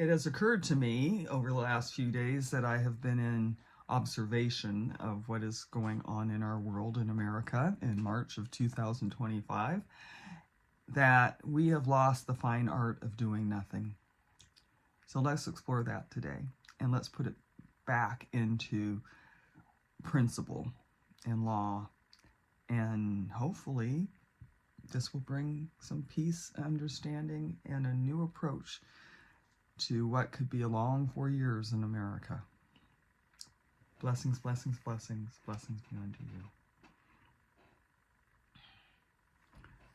It has occurred to me over the last few days that I have been in observation of what is going on in our world in America in March of 2025, that we have lost the fine art of doing nothing. So let's explore that today, and let's put it back into principle and law, and hopefully this will bring some peace, understanding, and a new approach to what could be a long 4 years in America. Blessings, blessings, blessings, blessings be unto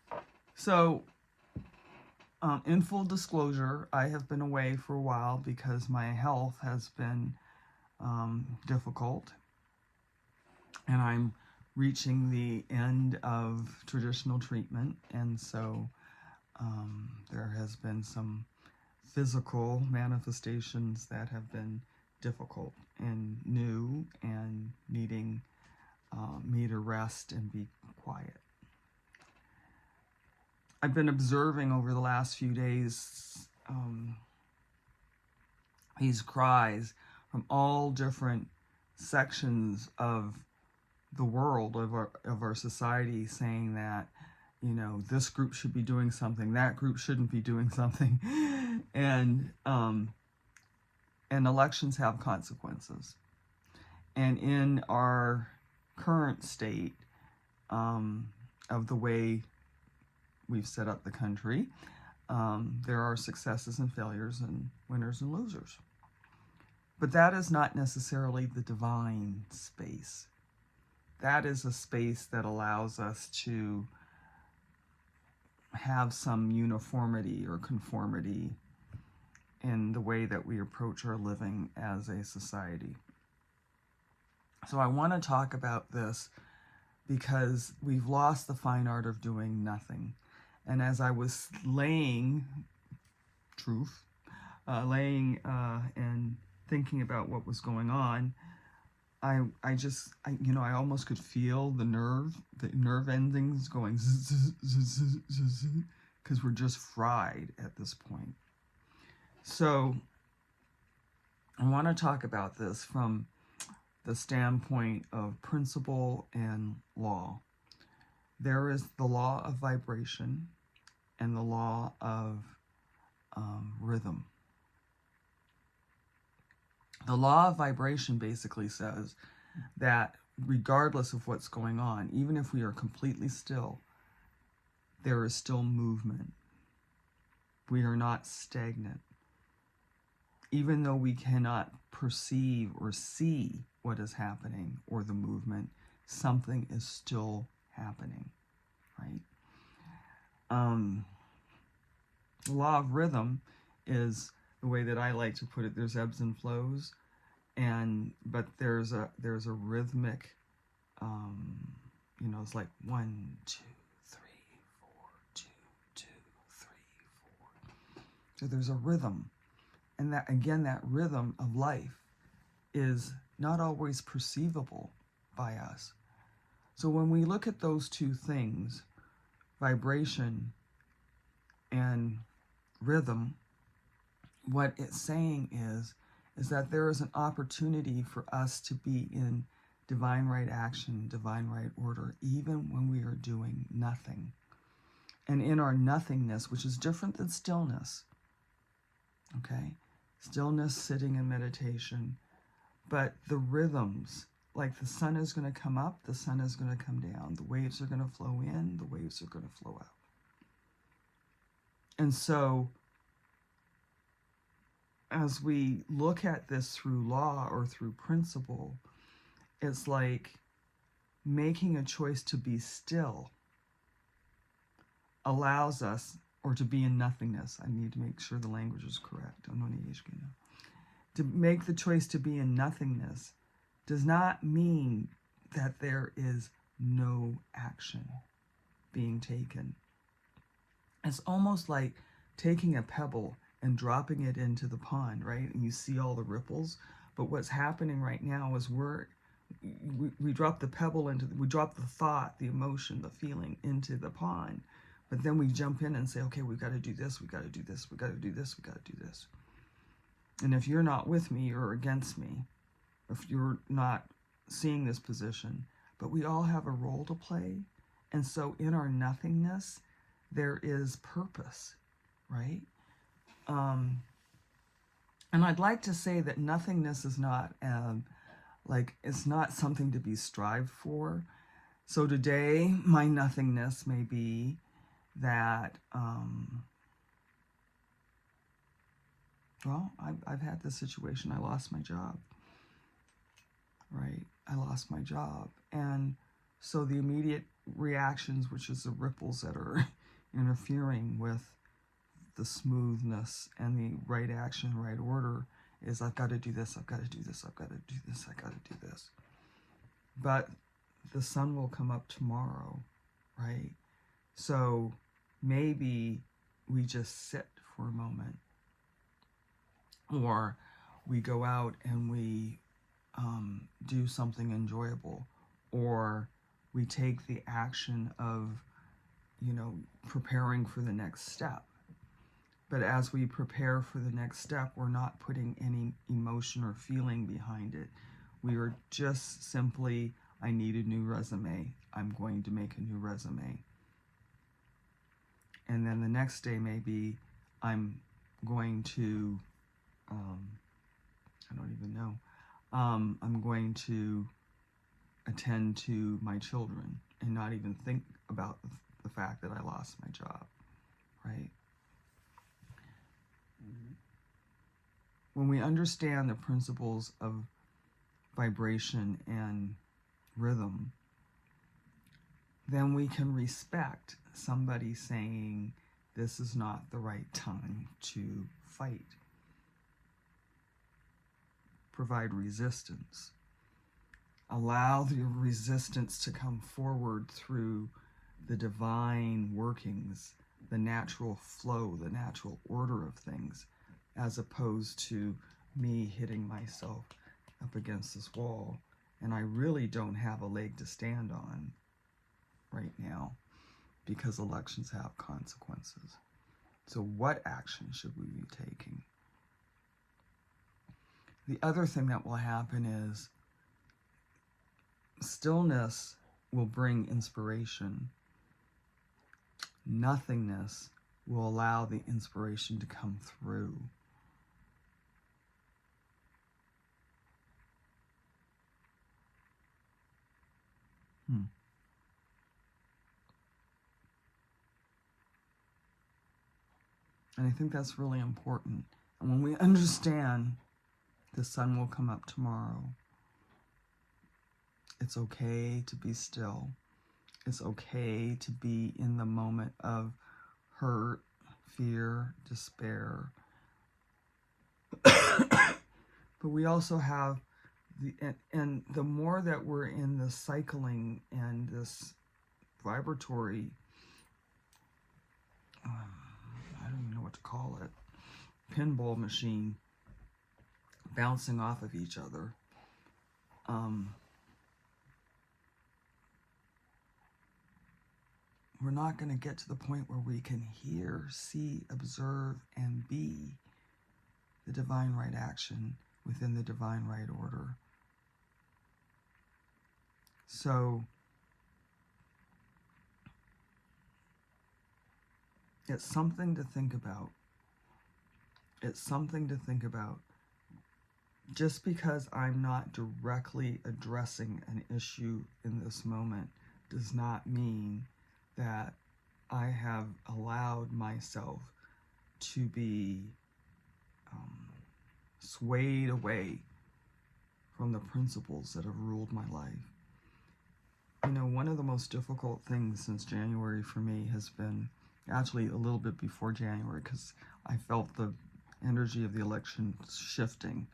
you. So, in full disclosure, I have been away for a while because my health has been difficult, and I'm reaching the end of traditional treatment, and so there has been some physical manifestations that have been difficult and new and needing me to rest and be quiet. I've been observing over the last few days these cries from all different sections of the world, of our society, saying that, you know, this group should be doing something, that group shouldn't be doing something, and elections have consequences. And in our current state of the way we've set up the country, there are successes and failures and winners and losers. But that is not necessarily the divine space. That is a space that allows us to have some uniformity or conformity in the way that we approach our living as a society. So I want to talk about this because we've lost the fine art of doing nothing. And as I was laying and thinking about what was going on, I almost could feel the nerve endings going because we're just fried at this point. So I want to talk about this from the standpoint of principle and law. There is the law of vibration and the law of rhythm. The law of vibration basically says that regardless of what's going on, even if we are completely still, there is still movement. We are not stagnant. Even though we cannot perceive or see what is happening or the movement, something is still happening, right? The law of rhythm is the way that I like to put it. There's ebbs and flows, but there's a rhythmic, it's like 1, 2, 3, 4, 2, 2, 3, 4. So there's a rhythm, and that rhythm of life is not always perceivable by us. So when we look at those two things, vibration and rhythm, what it's saying is that there is an opportunity for us to be in divine right action, divine right order, even when we are doing nothing. And in our nothingness, which is different than stillness, okay? Stillness, sitting in meditation, but the rhythms, like the sun is going to come up, the sun is going to come down, the waves are going to flow in, the waves are going to flow out. And so, as we look at this through law or through principle, it's like making a choice to be still allows us, or to be in nothingness. I need to make sure the language is correct. To make the choice to be in nothingness does not mean that there is no action being taken. It's almost like taking a pebble and dropping it into the pond, right? And you see all the ripples. But what's happening right now is we drop the pebble we drop the thought, the emotion, the feeling into the pond. But then we jump in and say, okay, we've got to do this, we've got to do this, we've got to do this, we've got to do this. And if you're not with me, you're against me. If you're not seeing this position, but we all have a role to play. And so in our nothingness, there is purpose, right? And I'd like to say that nothingness is not it's not something to be strived for. So today, my nothingness may be that, well, I've had this situation. I lost my job, right? I lost my job. And so the immediate reactions, which is the ripples that are interfering with the smoothness and the right action, right order, is I've got to do this, I've got to do this, I've got to do this, I've got to do this. But the sun will come up tomorrow, right? So maybe we just sit for a moment, or we go out and we do something enjoyable, or we take the action of, preparing for the next step. But as we prepare for the next step, we're not putting any emotion or feeling behind it. We are just simply, I need a new resume. I'm going to make a new resume. And then the next day maybe I'm going to, I don't even know, I'm going to attend to my children and not even think about the fact that I lost my job, right? When we understand the principles of vibration and rhythm, then we can respect somebody saying, this is not the right time to fight. Provide resistance. Allow the resistance to come forward through the divine workings, the natural flow, the natural order of things, as opposed to me hitting myself up against this wall, and I really don't have a leg to stand on right now because elections have consequences. So what action should we be taking? The other thing that will happen is stillness will bring inspiration. Nothingness will allow the inspiration to come through. And I think that's really important. And when we understand the sun will come up tomorrow, it's okay to be still. It's okay to be in the moment of hurt, fear, despair. But we also have and the more that we're in this cycling and this vibratory, I don't even know what to call it, pinball machine bouncing off of each other, we're not going to get to the point where we can hear, see, observe, and be the divine right action within the divine right order. So it's something to think about. It's something to think about. Just because I'm not directly addressing an issue in this moment does not mean that I have allowed myself to be swayed away from the principles that have ruled my life. One of the most difficult things since January for me has been actually a little bit before January, because I felt the energy of the election shifting,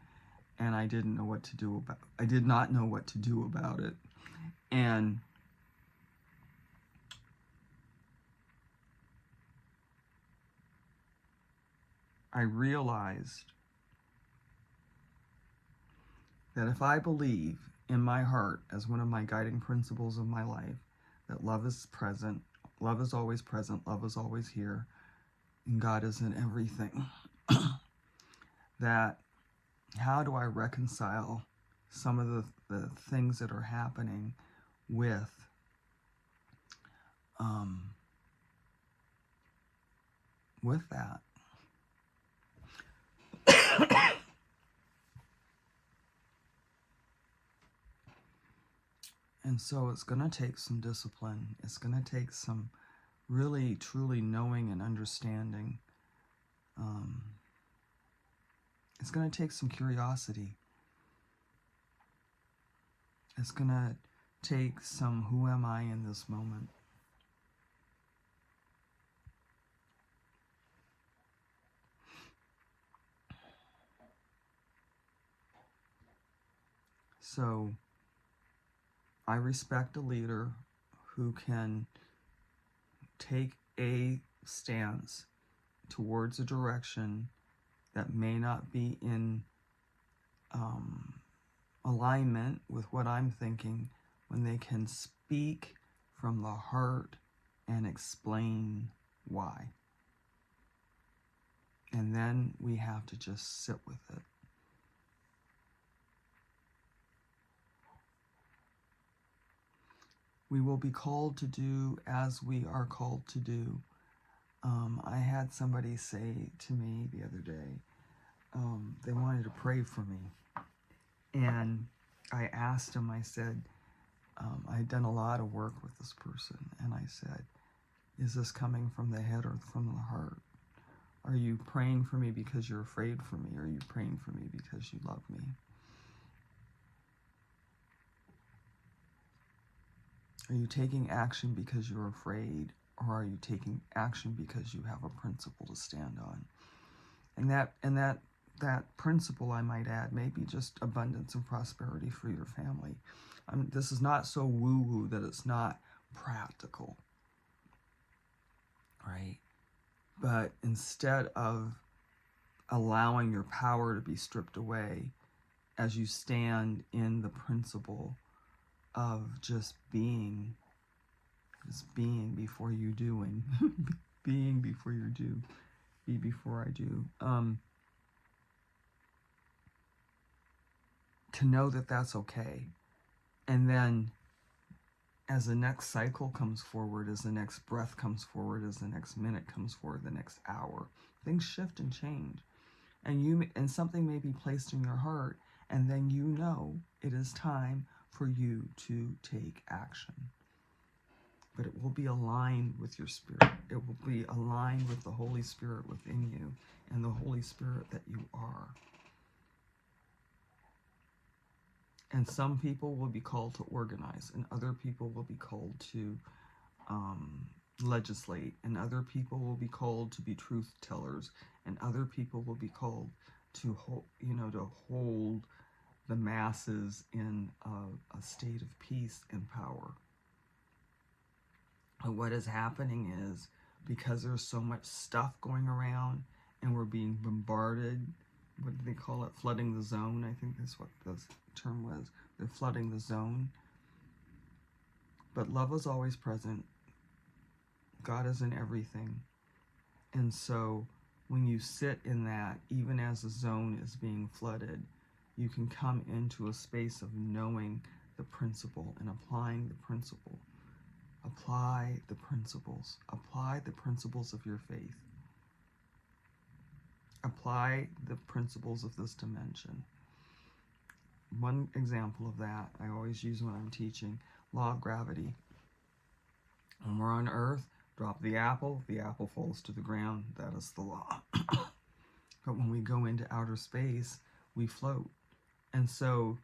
and I did not know what to do about it. And I realized that if I believe in my heart as one of my guiding principles of my life, that love is present, love is always present, love is always here, and God is in everything, that how do I reconcile some of the things that are happening with that. And so it's going to take some discipline. It's going to take some really, truly knowing and understanding. It's going to take some curiosity. It's going to take some who am I in this moment. So I respect a leader who can take a stance towards a direction that may not be in alignment with what I'm thinking, when they can speak from the heart and explain why. And then we have to just sit with it. We will be called to do as we are called to do. I had somebody say to me the other day, they wanted to pray for me. And I asked him, I said, I had done a lot of work with this person. And I said, is this coming from the head or from the heart? Are you praying for me because you're afraid for me? Or are you praying for me because you love me? Are you taking action because you're afraid, or are you taking action because you have a principle to stand on? And that principle, I might add, may be just abundance and prosperity for your family. This is not so woo-woo that it's not practical, right? But instead of allowing your power to be stripped away as you stand in the principle of just being before you doing, being before you do, be before I do. To know that that's okay. And then as the next cycle comes forward, as the next breath comes forward, as the next minute comes forward, the next hour, things shift and change. And something may be placed in your heart, and then you know it is time for you to take action. But it will be aligned with your spirit. It will be aligned with the Holy Spirit within you and the Holy Spirit that you are. And some people will be called to organize, and other people will be called to legislate, and other people will be called to be truth tellers, and other people will be called to hold the masses in a state of peace and power. And what is happening is, because there's so much stuff going around and we're being bombarded, what do they call it? Flooding the zone, I think that's what the term was. They're flooding the zone. But love is always present. God is in everything. And so when you sit in that, even as the zone is being flooded, you can come into a space of knowing the principle and applying the principle. Apply the principles. Apply the principles of your faith. Apply the principles of this dimension. One example of that I always use when I'm teaching, law of gravity. When we're on Earth, drop the apple falls to the ground. That is the law. But when we go into outer space, we float. And so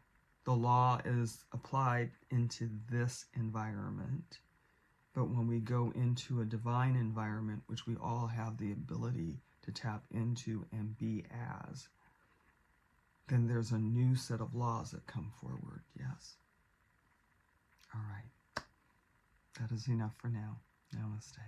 the law is applied into this environment. But when we go into a divine environment, which we all have the ability to tap into and be as, then there's a new set of laws that come forward. Yes. All right. That is enough for now. Namaste.